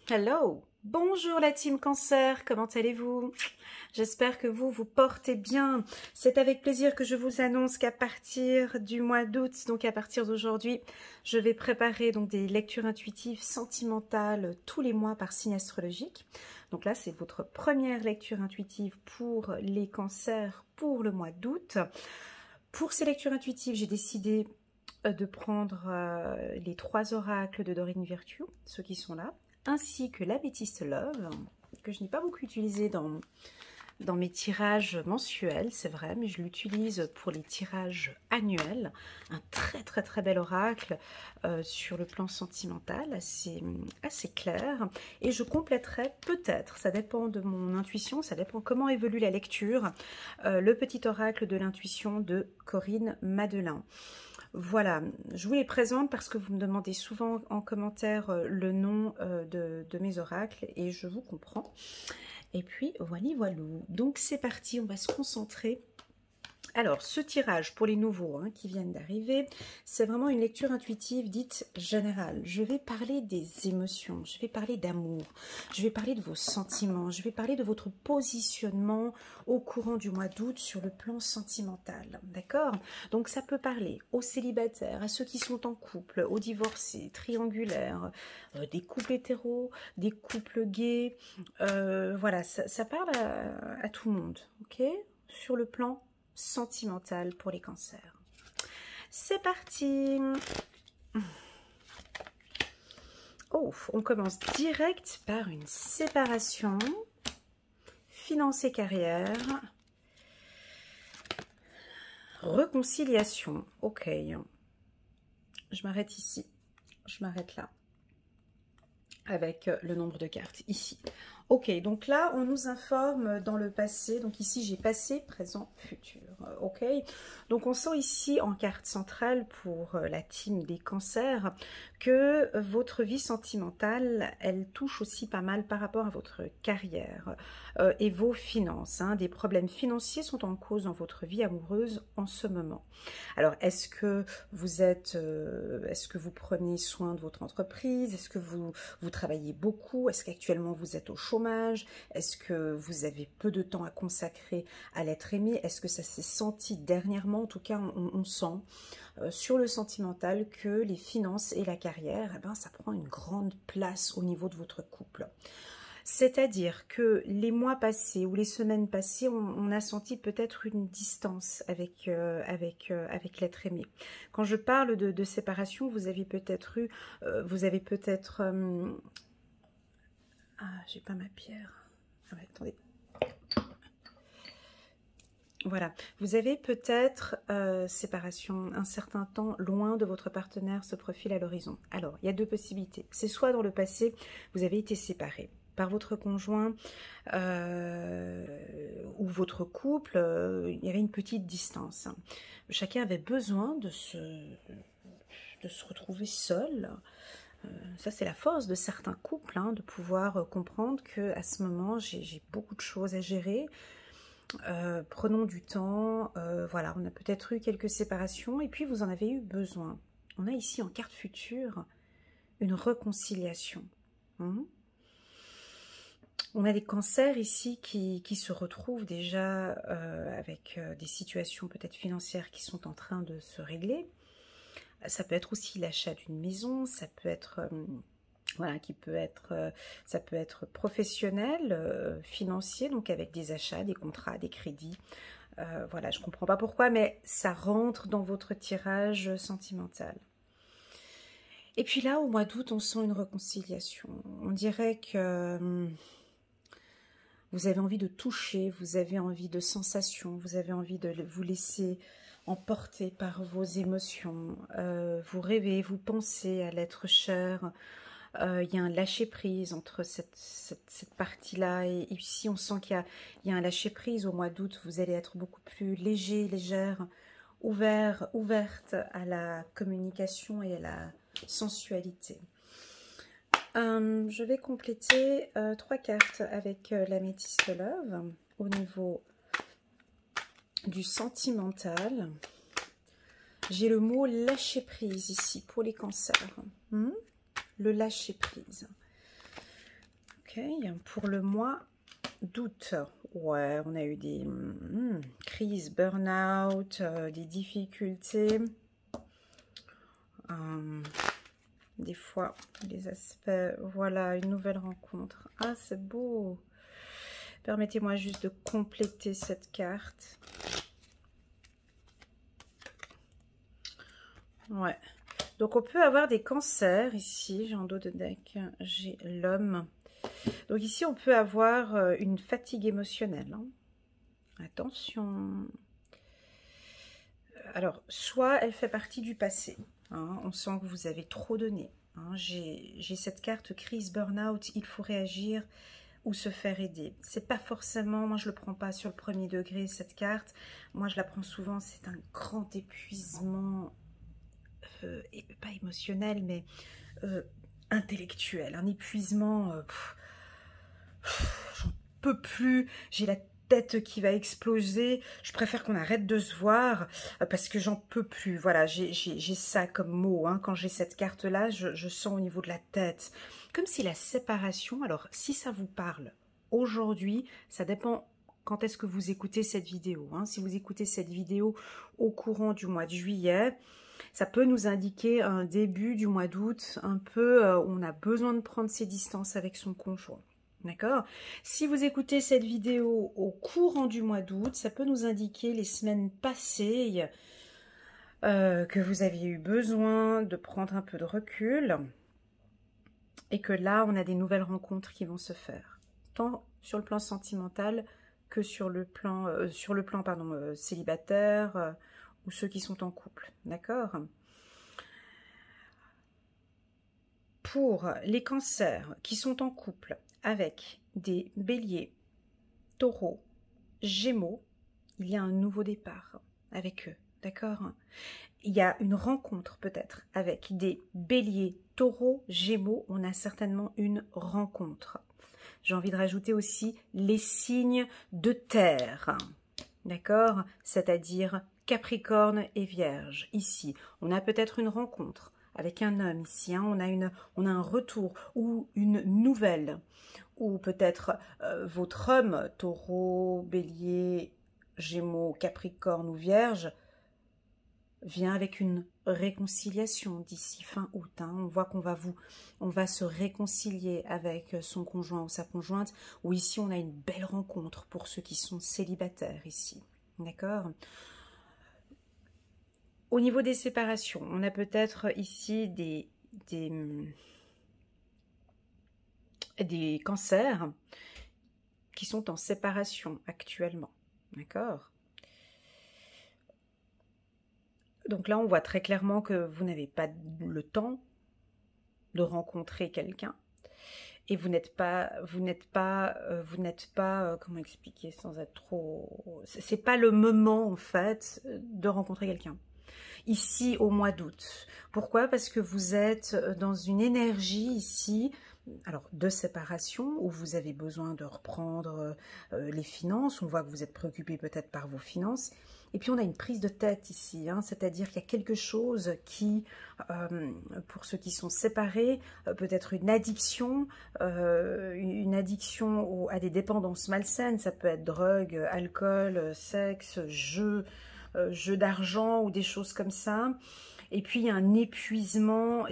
Hello! Bonjour la team Cancer, comment allez-vous? J'espère que vous portez bien. C'est avec plaisir que je vous annonce qu'à partir du mois d'août, donc à partir d'aujourd'hui, je vais préparer donc des lectures intuitives sentimentales tous les mois par signe astrologique. Donc là, c'est votre première lecture intuitive pour les cancers pour le mois d'août. Pour ces lectures intuitives, j'ai décidé de prendre les 3 oracles de Dorine Virtue, ceux qui sont là, ainsi que l'améthyste Love, que je n'ai pas beaucoup utilisé dans mes tirages mensuels, c'est vrai, mais je l'utilise pour les tirages annuels. Un très bel oracle sur le plan sentimental, assez clair. Et je compléterai peut-être, ça dépend de mon intuition, ça dépend comment évolue la lecture, le petit oracle de l'intuition de Corinne Madelin. Voilà, je vous les présente parce que vous me demandez souvent en commentaire le nom de mes oracles et je vous comprends. Et puis, voilà. Donc, c'est parti, on va se concentrer. Alors, ce tirage pour les nouveaux qui viennent d'arriver, c'est vraiment une lecture intuitive dite générale. Je vais parler des émotions, je vais parler d'amour, je vais parler de vos sentiments, je vais parler de votre positionnement au courant du mois d'août sur le plan sentimental, d'accord? Donc, ça peut parler aux célibataires, à ceux qui sont en couple, aux divorcés, triangulaires, des couples hétéros, des couples gays, voilà, ça parle à tout le monde, ok? Sur le plan sentimentale pour les cancers. C'est parti. Oh, on commence direct par une séparation, finance et carrière, réconciliation. Ok, je m'arrête ici, je m'arrête là, avec le nombre de cartes ici. Ok, donc là, on nous informe dans le passé. Donc ici, j'ai passé, présent, futur. Ok, donc on sent ici en carte centrale pour la team des cancers que votre vie sentimentale, elle touche aussi pas mal par rapport à votre carrière et vos finances. Des problèmes financiers sont en cause dans votre vie amoureuse en ce moment. Alors, est-ce que vous prenez soin de votre entreprise? Est-ce que vous travaillez beaucoup? Est-ce qu'actuellement vous êtes au chômage? Est-ce que vous avez peu de temps à consacrer à l'être aimé? Est-ce que ça s'est senti dernièrement? En tout cas, on sent sur le sentimental que les finances et la carrière, eh ben, ça prend une grande place au niveau de votre couple. C'est-à-dire que les mois passés ou les semaines passées, on a senti peut-être une distance avec l'être aimé. Quand je parle de séparation, vous avez peut-être eu, ah, j'ai pas ma pierre. Ah ouais, attendez. Voilà, vous avez peut-être séparation, un certain temps loin de votre partenaire se profile à l'horizon. Alors, il y a 2 possibilités. C'est soit dans le passé, vous avez été séparés par votre conjoint ou votre couple, il y avait une petite distance. Chacun avait besoin de se retrouver seul. Ça, c'est la force de certains couples, de pouvoir comprendre qu'à ce moment, j'ai beaucoup de choses à gérer. Prenons du temps, voilà, on a peut-être eu quelques séparations et puis vous en avez eu besoin. On a ici en carte future une réconciliation. On a des cancers ici qui se retrouvent déjà avec des situations peut-être financières qui sont en train de se régler. Ça peut être aussi l'achat d'une maison, ça peut être... voilà, ça peut être professionnel, financier, donc avec des achats, des contrats, des crédits. Voilà, je ne comprends pas pourquoi, mais ça rentre dans votre tirage sentimental. Et puis là, au mois d'août, on sent une réconciliation. On dirait que vous avez envie de toucher, vous avez envie de sensations, vous avez envie de vous laisser emporter par vos émotions. Vous rêvez, vous pensez à l'être cher. Il y a un lâcher-prise entre cette partie-là et ici on sent qu'il y a un lâcher-prise au mois d'août. Vous allez être beaucoup plus léger, légère, ouverte à la communication et à la sensualité. Je vais compléter 3 cartes avec l'améthyste Love au niveau du sentimental. J'ai le mot lâcher-prise ici pour les cancers. Le lâcher-prise. Ok, pour le mois d'août, ouais, on a eu des crises, burn-out, des difficultés. Des fois, les aspects, voilà, une nouvelle rencontre. Ah, c'est beau. Permettez-moi juste de compléter cette carte. Ouais. Donc, on peut avoir des cancers ici. J'ai en dos de deck, j'ai l'homme. Donc, ici, on peut avoir une fatigue émotionnelle. Hein. Attention. Alors, soit elle fait partie du passé. Hein, on sent que vous avez trop donné. Hein, j'ai cette carte crise burn-out, il faut réagir ou se faire aider. C'est pas forcément, moi je le prends pas sur le premier degré cette carte. Moi je la prends souvent, c'est un grand épuisement, et pas émotionnel, mais intellectuel. Un épuisement, j'en peux plus, j'ai la tête qui va exploser, je préfère qu'on arrête de se voir parce que j'en peux plus. Voilà, j'ai ça comme mot, hein. Quand j'ai cette carte là, je sens au niveau de la tête comme si la séparation, alors si ça vous parle aujourd'hui, ça dépend quand est-ce que vous écoutez cette vidéo, hein. Si vous écoutez cette vidéo au courant du mois de juillet, ça peut nous indiquer un début du mois d'août, un peu on a besoin de prendre ses distances avec son conjoint. D'accord? Si vous écoutez cette vidéo au courant du mois d'août, ça peut nous indiquer les semaines passées que vous aviez eu besoin de prendre un peu de recul et que là, on a des nouvelles rencontres qui vont se faire, tant sur le plan sentimental que sur le plan, célibataire ou ceux qui sont en couple. D'accord? Pour les cancers qui sont en couple avec des béliers, taureaux, gémeaux, il y a un nouveau départ avec eux, d'accord? Il y a une rencontre peut-être avec des béliers, taureaux, gémeaux, on a certainement une rencontre. J'ai envie de rajouter aussi les signes de terre, d'accord? C'est-à-dire Capricorne et Vierge. Ici, on a peut-être une rencontre avec un homme ici, hein, on a un retour ou une nouvelle, ou peut-être votre homme, taureau, bélier, gémeaux, capricorne ou vierge, vient avec une réconciliation d'ici fin août. Hein. On voit on va se réconcilier avec son conjoint ou sa conjointe, ou ici on a une belle rencontre pour ceux qui sont célibataires ici, d'accord? Au niveau des séparations, on a peut-être ici des cancers qui sont en séparation actuellement, d'accord? Donc là, on voit très clairement que vous n'avez pas le temps de rencontrer quelqu'un et vous n'êtes pas, comment expliquer sans être trop, c'est pas le moment en fait de rencontrer quelqu'un. Ici au mois d'août. Pourquoi? Parce que vous êtes dans une énergie ici, alors de séparation, où vous avez besoin de reprendre les finances. On voit que vous êtes préoccupé peut-être par vos finances. Et puis on a une prise de tête ici, hein, c'est-à-dire qu'il y a quelque chose qui, pour ceux qui sont séparés, peut-être une addiction à des dépendances malsaines. Ça peut être drogue, alcool, sexe, jeu d'argent ou des choses comme ça. Et puis il y a un épuisement,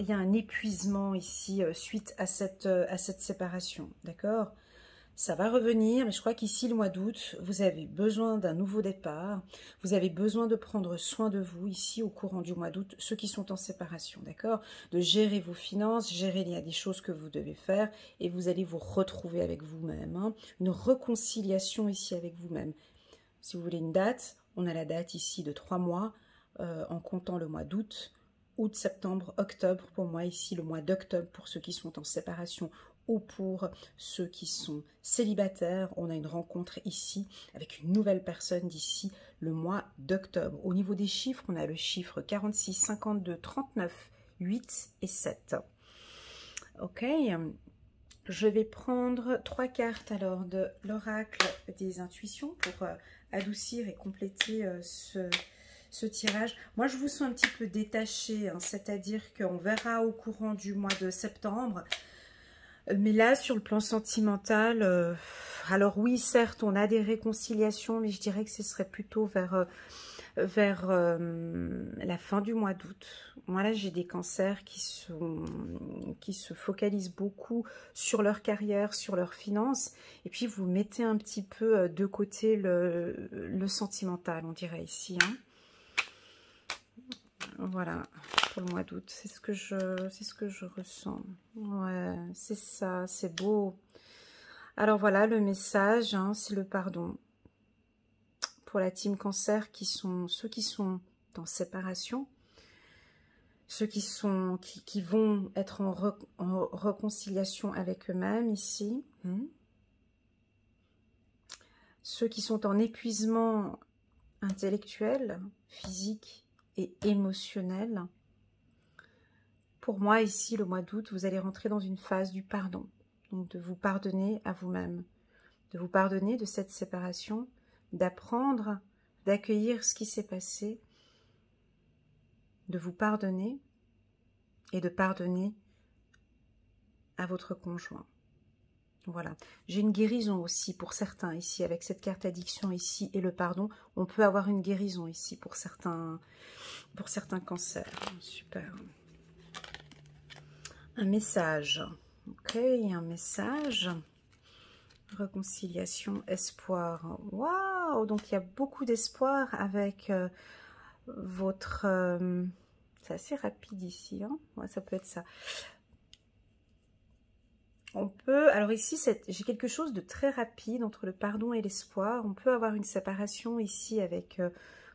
ici suite à cette séparation, d'accord? Ça va revenir, mais je crois qu'ici le mois d'août, vous avez besoin d'un nouveau départ, vous avez besoin de prendre soin de vous ici au courant du mois d'août, ceux qui sont en séparation, d'accord? De gérer vos finances, il y a des choses que vous devez faire et vous allez vous retrouver avec vous-même, hein? Une réconciliation ici avec vous-même. Si vous voulez une date, on a la date ici de 3 mois en comptant le mois d'août, août, septembre, octobre. Pour moi ici le mois d'octobre pour ceux qui sont en séparation ou pour ceux qui sont célibataires. On a une rencontre ici avec une nouvelle personne d'ici le mois d'octobre. Au niveau des chiffres, on a le chiffre 46, 52, 39, 8 et 7. Ok. Je vais prendre 3 cartes alors de l'oracle des intuitions pour adoucir et compléter ce tirage. Moi, je vous sens un petit peu détaché, hein, c'est-à-dire qu'on verra au courant du mois de septembre. Mais là, sur le plan sentimental, alors oui, certes, on a des réconciliations, mais je dirais que ce serait plutôt vers la fin du mois d'août. Moi, là, j'ai des cancers qui se focalisent beaucoup sur leur carrière, sur leurs finances, et puis vous mettez un petit peu de côté le sentimental, on dirait ici, hein. Voilà, pour le mois d'août, c'est ce que je ressens. Ouais, c'est ça, c'est beau. Alors voilà, le message, hein, c'est le pardon. Pour la team cancer, ceux qui sont en séparation, ceux qui vont être en réconciliation avec eux-mêmes ici, ceux qui sont en épuisement intellectuel, physique et émotionnel. Pour moi, ici, le mois d'août, vous allez rentrer dans une phase du pardon. Donc, de vous pardonner à vous-même, de vous pardonner de cette séparation, d'apprendre, d'accueillir ce qui s'est passé, de vous pardonner et de pardonner à votre conjoint. Voilà. J'ai une guérison aussi pour certains ici, avec cette carte addiction ici et le pardon. On peut avoir une guérison ici pour certains cancers. Super. Un message. Ok, un message. Réconciliation, espoir. Waouh! Donc il y a beaucoup d'espoir avec votre... c'est assez rapide ici, hein? Ouais, ça peut être ça. On peut... Alors ici, j'ai quelque chose de très rapide entre le pardon et l'espoir. On peut avoir une séparation ici avec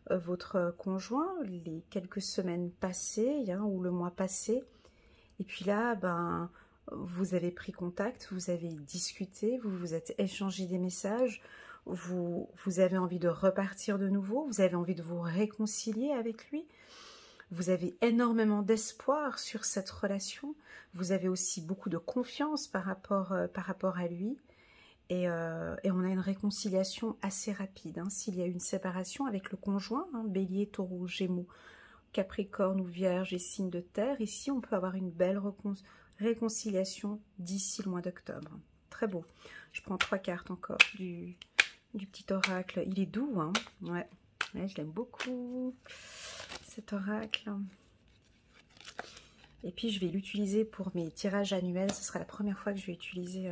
votre conjoint, les quelques semaines passées, hein, ou le mois passé. Et puis là, ben, vous avez pris contact, vous avez discuté, vous vous êtes échangé des messages, vous avez envie de repartir de nouveau, vous avez envie de vous réconcilier avec lui. Vous avez énormément d'espoir sur cette relation. Vous avez aussi beaucoup de confiance par rapport à lui. Et on a une réconciliation assez rapide. Hein. S'il y a une séparation avec le conjoint, hein, Bélier, Taureau, Gémeaux, Capricorne ou Vierge et signe de terre, ici on peut avoir une belle réconciliation d'ici le mois d'octobre. Très beau. Je prends 3 cartes encore du petit oracle. Il est doux, hein. Ouais, je l'aime beaucoup, cet oracle. Et puis je vais l'utiliser pour mes tirages annuels. Ce sera la première fois que je vais utiliser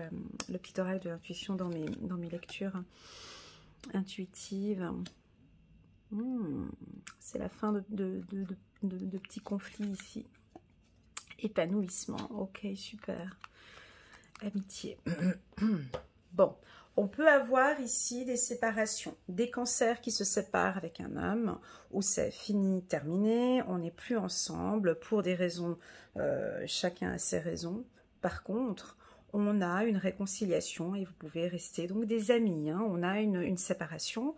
le petit oracle de l'intuition dans mes lectures intuitives. C'est la fin de petits conflits ici. Épanouissement, ok, super. Amitié. Bon, on peut avoir ici des séparations, des cancers qui se séparent avec un homme, où c'est fini, terminé, on n'est plus ensemble pour des raisons, chacun a ses raisons. Par contre, on a une réconciliation et vous pouvez rester donc des amis, hein. On a une séparation.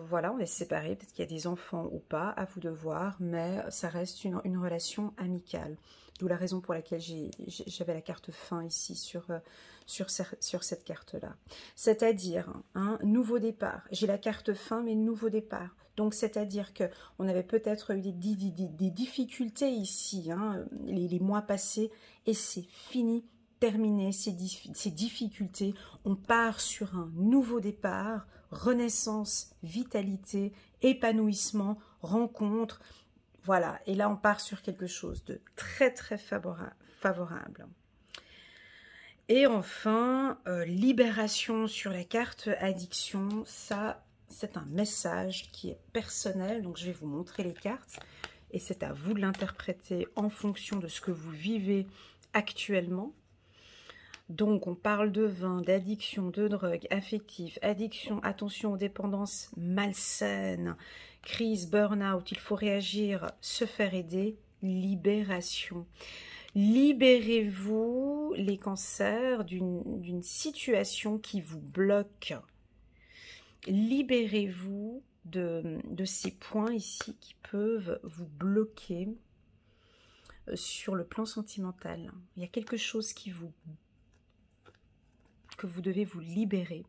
Voilà, on est séparés, peut-être qu'il y a des enfants ou pas, à vous de voir, mais ça reste une relation amicale. D'où la raison pour laquelle j'avais la carte fin ici sur cette carte-là. C'est-à-dire un nouveau départ. J'ai la carte fin, mais nouveau départ. Donc, c'est-à-dire qu'on avait peut-être eu des difficultés ici, hein, les mois passés, et c'est fini, terminé, ces difficultés. On part sur un nouveau départ, renaissance, vitalité, épanouissement, rencontre. Voilà, et là on part sur quelque chose de très très favorable. Et enfin, libération sur la carte addiction. Ça, c'est un message qui est personnel, donc je vais vous montrer les cartes. Et c'est à vous de l'interpréter en fonction de ce que vous vivez actuellement. Donc, on parle de vin, d'addiction, de drogue, affectif, addiction, attention aux dépendances malsaines, crise, burn-out, il faut réagir, se faire aider, libération. Libérez-vous, les cancers, d'une situation qui vous bloque. Libérez-vous de ces points ici qui peuvent vous bloquer sur le plan sentimental. Il y a quelque chose que vous devez vous libérer.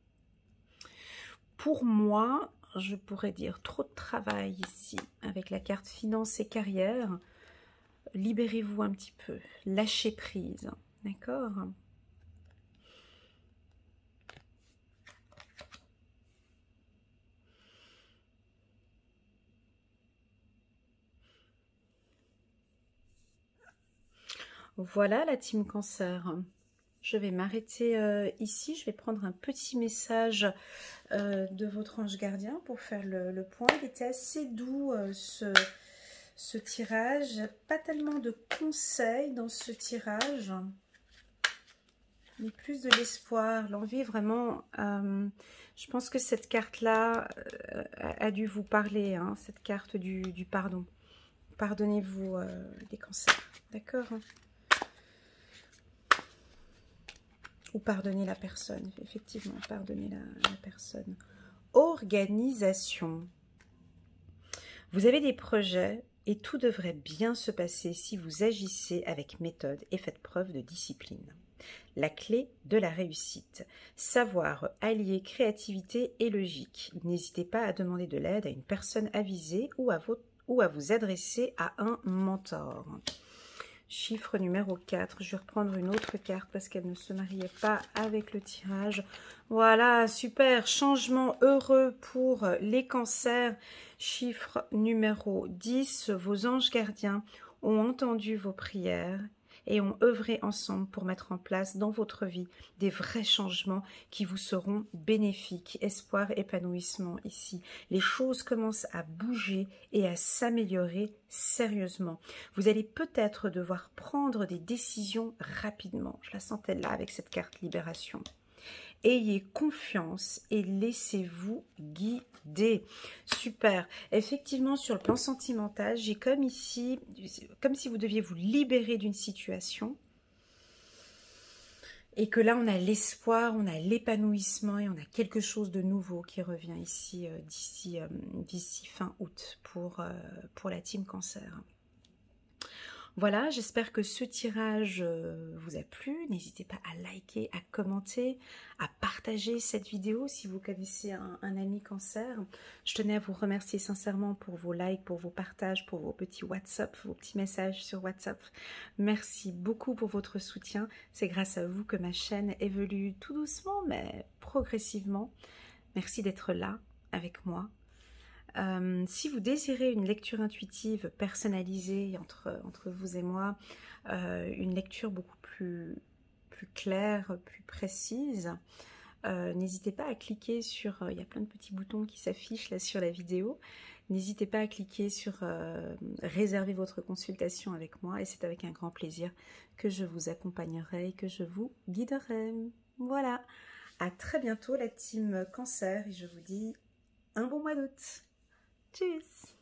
Pour moi, je pourrais dire trop de travail ici avec la carte finance et carrière. Libérez-vous un petit peu, lâchez prise, d'accord? Voilà la team Cancer. Je vais m'arrêter ici. Je vais prendre un petit message de votre ange gardien pour faire le point. Il était assez doux ce tirage. Pas tellement de conseils dans ce tirage, mais plus de l'espoir, l'envie vraiment. Je pense que cette carte-là a dû vous parler, hein, cette carte du pardon. Pardonnez-vous les cancers, d'accord? Ou pardonnez la personne, effectivement, pardonnez la personne. Organisation. Vous avez des projets et tout devrait bien se passer si vous agissez avec méthode et faites preuve de discipline. La clé de la réussite. Savoir allier créativité et logique. N'hésitez pas à demander de l'aide à une personne avisée ou à vous adresser à un mentor. Chiffre numéro 4. Je vais reprendre une autre carte parce qu'elle ne se mariait pas avec le tirage. Voilà, super. Changement heureux pour les cancers. Chiffre numéro 10. Vos anges gardiens ont entendu vos prières et ont œuvré ensemble pour mettre en place dans votre vie des vrais changements qui vous seront bénéfiques. Espoir, épanouissement ici. Les choses commencent à bouger et à s'améliorer sérieusement. Vous allez peut-être devoir prendre des décisions rapidement. Je la sentais là avec cette carte libération. Ayez confiance et laissez-vous guider. Super. Effectivement, sur le plan sentimental, j'ai comme ici, comme si vous deviez vous libérer d'une situation. Et que là, on a l'espoir, on a l'épanouissement et on a quelque chose de nouveau qui revient ici d'ici fin août pour la team Cancer. Voilà, j'espère que ce tirage vous a plu. N'hésitez pas à liker, à commenter, à partager cette vidéo si vous connaissez un ami cancer. Je tenais à vous remercier sincèrement pour vos likes, pour vos partages, pour vos petits WhatsApp, vos petits messages sur WhatsApp. Merci beaucoup pour votre soutien. C'est grâce à vous que ma chaîne évolue tout doucement, mais progressivement. Merci d'être là avec moi. Si vous désirez une lecture intuitive personnalisée entre vous et moi, une lecture beaucoup plus claire, plus précise, n'hésitez pas à cliquer sur, il y a plein de petits boutons qui s'affichent là sur la vidéo, n'hésitez pas à cliquer sur réserver votre consultation avec moi et c'est avec un grand plaisir que je vous accompagnerai et que je vous guiderai. Voilà, à très bientôt la team Cancer et je vous dis un bon mois d'août. Tschüss.